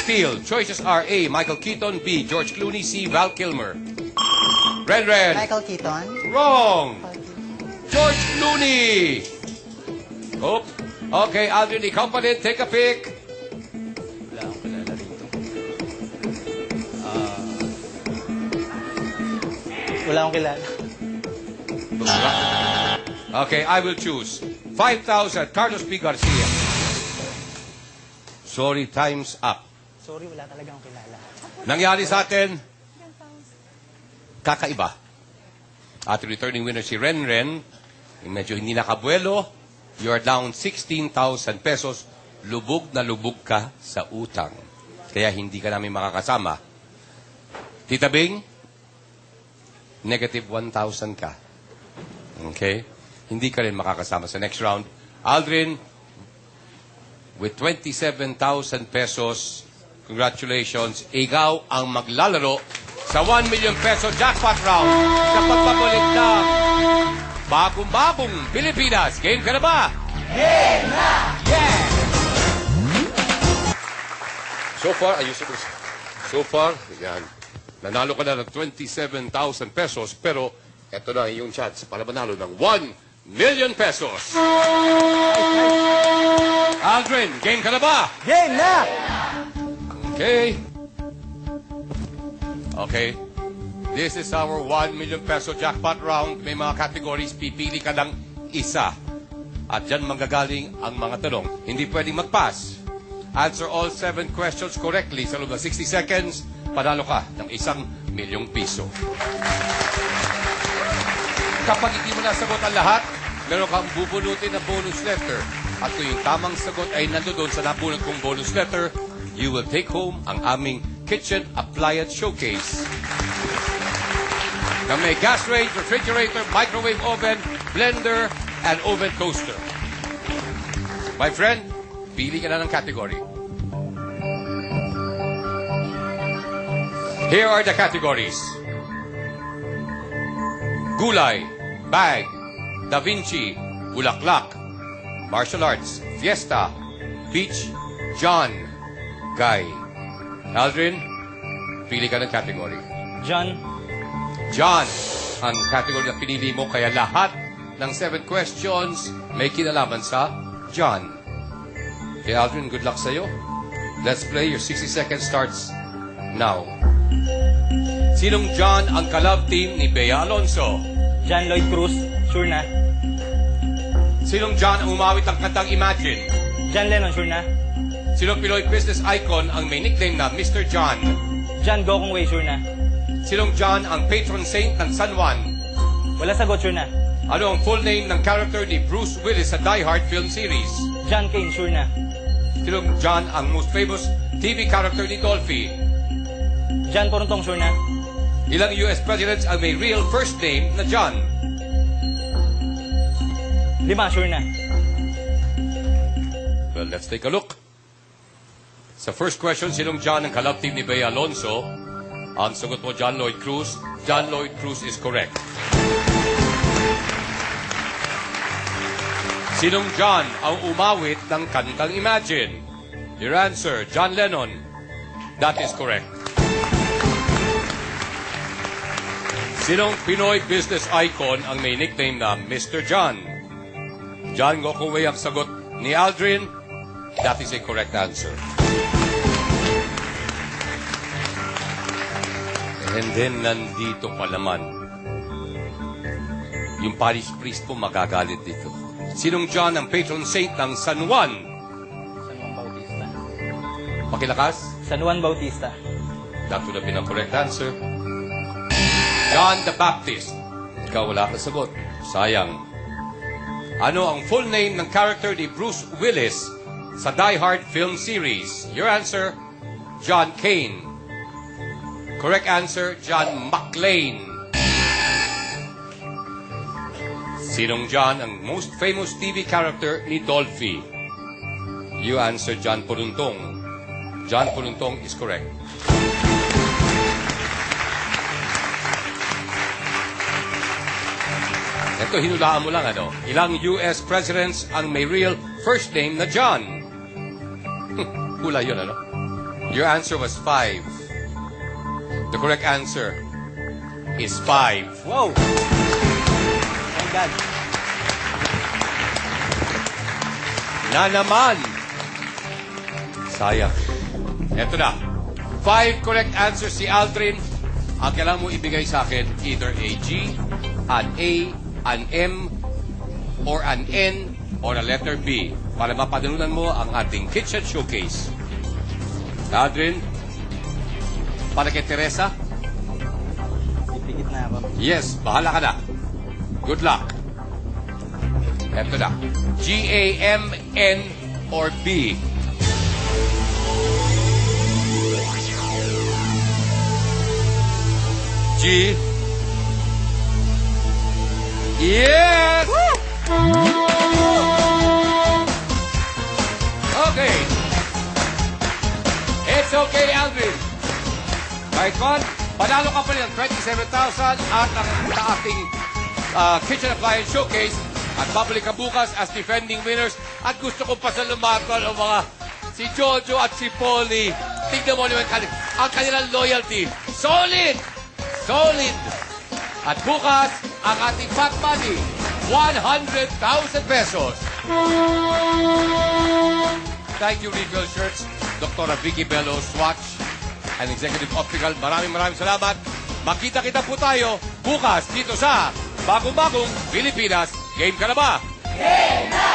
Steel. Choices are A. Michael Keaton, B. George Clooney, C. Val Kilmer. Ren. Michael Keaton. Wrong. George Clooney. Oh. Okay, Aldrin, ikaw pa rin. Take a pick. Wala akong kilala dito. Wala akong kilala. Okay, I will choose. 5,000. Carlos P. Garcia. Sorry, time's up. Sorry, wala talagang kilala. Nangyari sa atin, kakaiba. At returning winner si Ren. Medyo hindi nakabuelo. You are down 16,000 pesos. Lubog na lubog ka sa utang. Kaya hindi ka namin makakasama. Tita Bing, negative 1,000 ka. Okay? Hindi ka rin makakasama sa next round. Aldrin, with 27,000 pesos, congratulations. Ikaw ang maglalaro sa 1 million peso jackpot round sa pagpapalit ng bagong-bagong Pilipinas. Game ka na ba? Game na! Yeah! So far, yan. Nanalo ka na ng 27,000 pesos, pero eto na yung chance para manalo ng 1 million pesos. Aldrin, game ka na ba? Game na! Okay. Okay. This is our 1 million peso jackpot round. May mga categories, pipili ka ng isa. At dyan manggagaling ang mga tanong. Hindi pwedeng mag-pass. Answer all 7 questions correctly sa loob ng 60 seconds. Panalo ka ng 1 milyong piso. Kapag hindi mo nasagot ang lahat, meron kang bubunutin na bonus letter. At kung yung tamang sagot ay nandoon sa nabunot kong bonus letter, you will take home ang aming kitchen appliance showcase. Na may gas range, refrigerator, microwave oven, blender, and oven toaster. My friend, pili ka na ng category. Here are the categories. Gulay, bag, Da Vinci, bulaklak, martial arts, fiesta, beach, John, guy. Aldrin, pili ka ng category. John, ang category na pinili mo, kaya lahat ng 7 questions may kinalaman sa John. Okay, Aldrin, good luck sa'yo. Let's play. Your 60 seconds starts now. Sinong John ang ka-love team ni Bea Alonzo? John Lloyd Cruz, sure na. Sinong John ang umawit ng kantang Imagine? John Lennon, sure na. Sinong Pinoy business icon ang may nickname na Mr. John? John Gokong Wei, sure na. Sinong John ang patron saint ng San Juan? Wala sagot, sure na. Ano ang full name ng character ni Bruce Willis sa Die Hard film series? John Kane, sure na. Sinong John ang most famous TV character ni Dolphy? John Poruntong, sure na. Ilang US presidents ang may real first name na John? 5, sure na. Well, let's take a look. Sa first question, sinong John ang ka-love team ni Bea Alonzo? Ang sagot mo, John Lloyd Cruz. John Lloyd Cruz is correct. Sinong John ang umawit ng kantang Imagine? Your answer, John Lennon. That is correct. Sinong Pinoy business icon ang may nickname na Mr. John? John Gokongwei ang sagot ni Aldrin. That is a correct answer. And then, nandito pa naman. Yung parish priest po magagalit dito. Sinong John ang patron saint ng San Juan? San Juan Bautista. Pakilakas? San Juan Bautista. That would have been a correct answer. John the Baptist. Ikaw wala ka sagot. Sayang. Ano ang full name ng character ni Bruce Willis sa Die Hard film series? Your answer, John Kane. Correct answer, John McClane. Sinong John ang most famous TV character ni Dolphy? You answer, John Poruntong. John Poruntong is correct. Ito, hinulaan mo lang, ano? Ilang US presidents ang may real first name na John? Hula yun, ano? Your answer was 5. The correct answer is 5. Wow! Thank God. Na naman! Sayang. Eto na. 5 correct answers si Aldrin. Ang kailangan mo ibigay sa akin, either a G, an A, an M, or an N, or a letter B para mapadalunan mo ang ating kitchen showcase. Aldrin, para kay Teresa? Ipikit na ako. Yes, bahala ka na. Good luck. Eto na. G, A, M, N, or B? G. Yes! Okay. It's okay, Alvin. Kahit kon, panalo ka pa rin ng 27,000 at ang ating kitchen appliance showcase at babalik ka bukas as defending winners. At gusto ko pasalamatan ang mga si Jojo at si Polly. Tignan mo naman ang kanilang loyalty. Solid! Solid! At bukas, ang ating fat money, 100,000 pesos. Thank you, Regal Shirts, Dr. Vicky Bello, Swatch, and Executive Optical. Maraming salamat. Makita-kita po tayo bukas dito sa Bagong-Bagong Pilipinas. Game ka na ba? Game na!